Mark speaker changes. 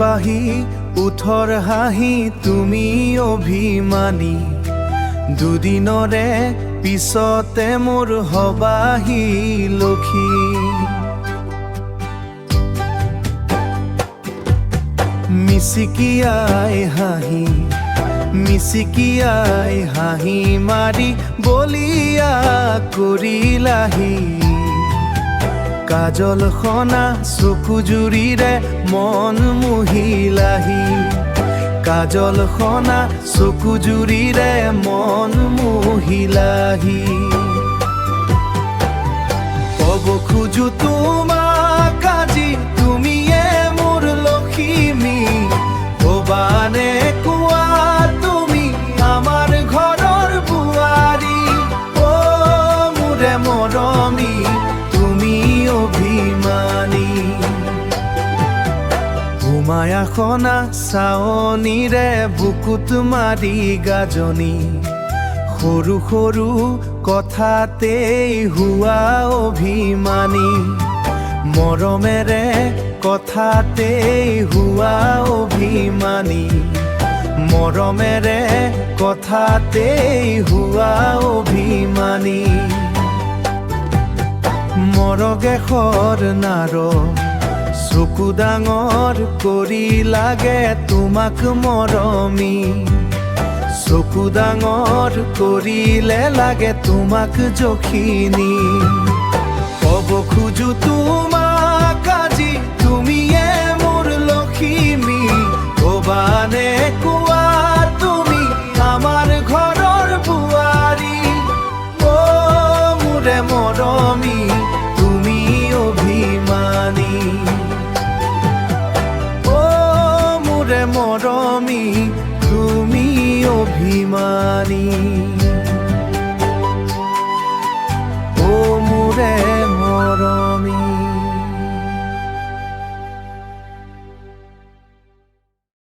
Speaker 1: পাহি উঠৰ হাঁহি তুমি অভিমানী দুদিনৰে পিছতে মোৰ হবাহি লক্ষী মিচিকিয়াই হাঁহি মাৰি বলিয়া কৰিলাহি কাজল খনা চকু জুৰিৰে মন মুহিলাহি কাজল খনা চকু জুৰিৰে মন মুহিলাহি কব খোজো তোমাক আজি তুমিয়ে মোৰ লক্ষ্মী ভবানে কোৱা তুমি আমাৰ ঘৰৰ বোৱাৰী অ মোৰে মৰমী তুমি অভিমানী উমায়াখনা চাৱনীৰে বুকুত মাৰি গাজনি সৰু সৰু কথাতেই হোৱা অভিমানী মৰমেৰে কথাতেই হোৱা অভিমানী মৰমেৰে কথাতেই হোৱা অভিমানী মৰগেশৰ নাৰ চকু ডাঙৰ কৰি লাগে তোমাক মৰমী চকু ডাঙৰ কৰিলে লাগে তোমাক জখিনী কব খোজো তোমাক আজি তুমিয়ে মোৰ লক্ষ্মী ভবানে কোৱা তুমি আমাৰ ঘৰৰ বোৱাৰী অ মোৰে মৰমী তুমি অভিমানী অ মোৰে মৰমী তুমি অভিমানী